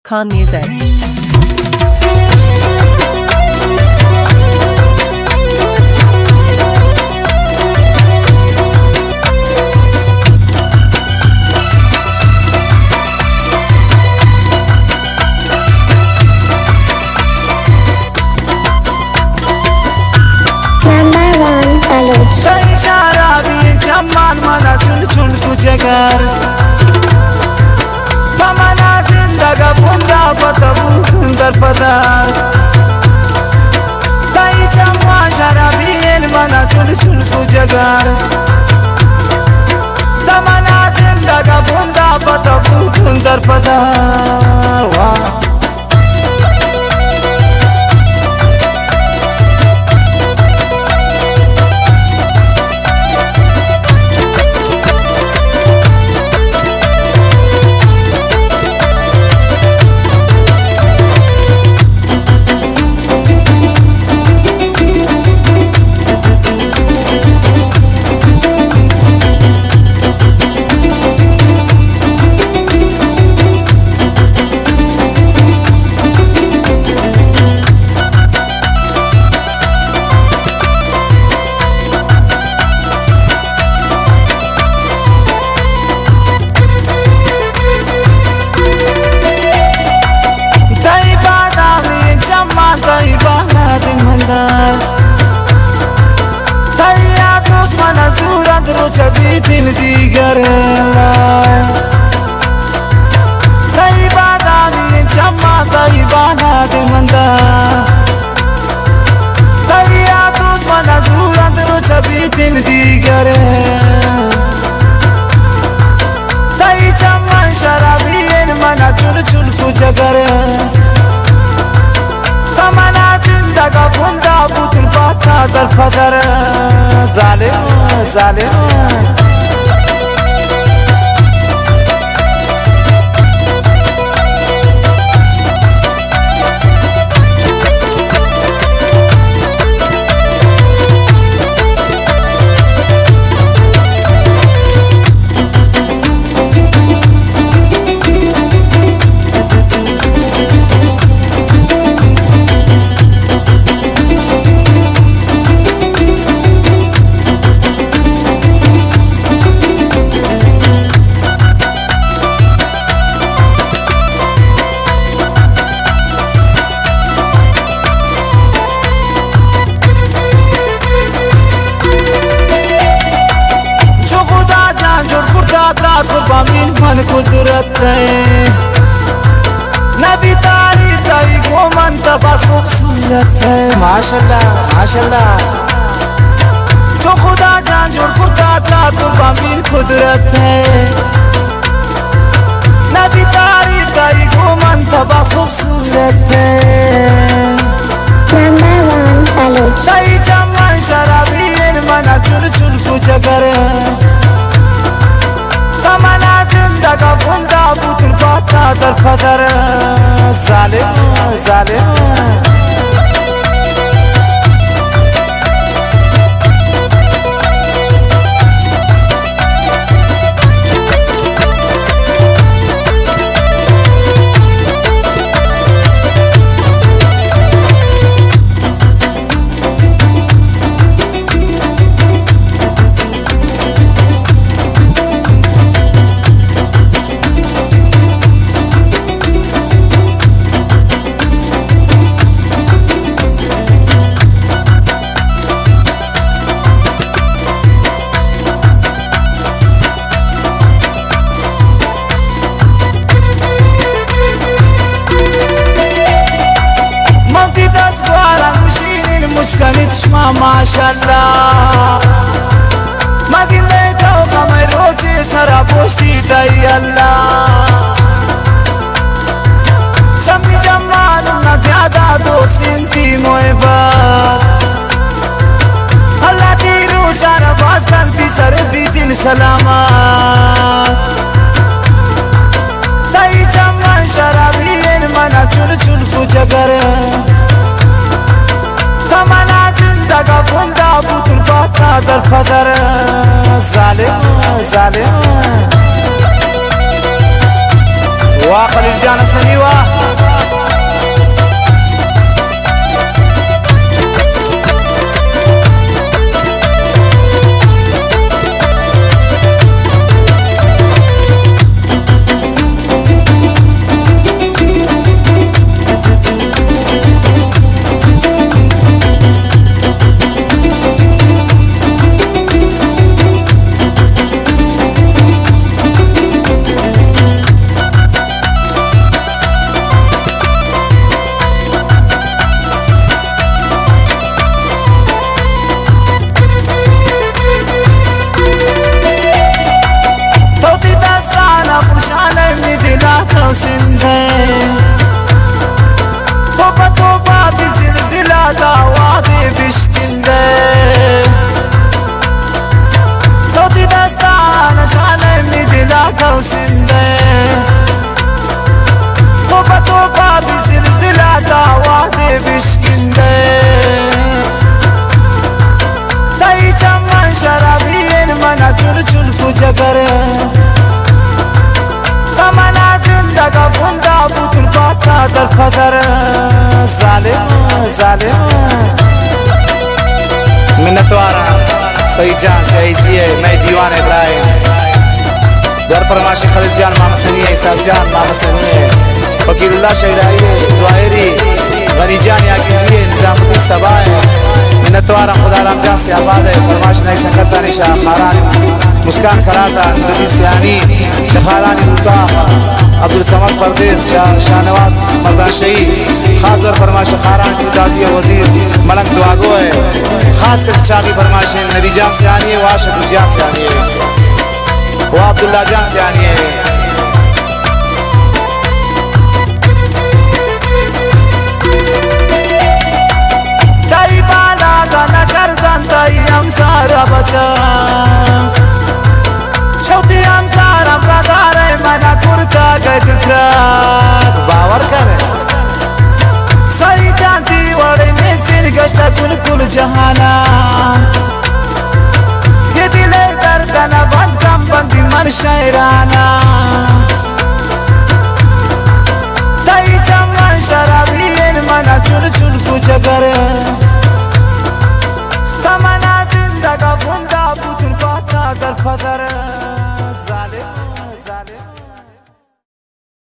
Khan Music. चुन तुझे घर तमन्ना जिंदगा बुंदा पतबू दर पदार कई चम्मा शराबीन मना चुन तुझे घर तमन्ना जिंदगा बुंदा पतबू दर पदार वाह दिन दीगर कई बादामी जमा कई बाना दिन मंदा कई आदूस मना सूरत रुचबी दिन दीगर कई जमा शराबी मना चुन कुजगर तमन्ना जिंदगा बुंदा बुतुल पाता दर पदर जालिम जालिम कुर्बान मन कुदरत नबी तारीफ तई को मन तबास खूबसूरत है माशाल्लाह माशाल्लाह जो खुदा जान जोड़ खुदा ता कुर्बान कुदरत है नबी तारीफ तई को मन तबास खूबसूरत है सही चमन शराबी मना चुन कुजगर तमन्ना जिंदगा बुंदा बुतुल पाता दर पदर जालिम जालिम माशाल्लाह मगिले तो कमर रोचे सरा पोस्टी दई अल्लाह शमी जमाल ना ज्यादा दोस्ती मोहब्बत अल्लाह दी रोजाना बाज करती सर भी दिन सलामत दई जमान शराबी मना चुन कुजगर तमन्ना जिंदगा बुंदा बुतुल पाता दर पदर जालिम जालिम वाह खलील जान सनीवा सईद जान सईदी है मैं दीवान इब्राहिम दर फरमाश खलील जान मामा सनी है इसाक जान मामा सनी है फकीरुल्लाह शहराई है ज़ाहिरी गनी जान याकीज़ी निज़ामुद्दीन सबा है मिन्नतवार खुदा राम जान से आबाद है फरमाश नई संगता निशा खारान मुस्कान कराता नदी सियानी जखारानी रुता अब्दुल समद परदेस शाहनवाज मर्दान शहीद खास और फरमाश खारान की ताज़िया वजीर मलंग दुआगो है खास कर चाबी फरमाश नबी जान से आनी है वहाँ शकुर जान से आनी है वहाँ अब्दुल्ला जान से आनी है ताई बाला गाना कर जानताई हम सारा बचा शौती हम सारा प्रकार है मना कुर्ता गए दिलरात बावर करे सही जानती वड़े निस्तिन गश्ता कुल जहाना ये दिले दर्दना बंद कम बंदी मन शायराना ताई चमन शराबी इन मना चुन कुछ करे तमना जिंदगा बुंदा बुतुन पाता दर फदर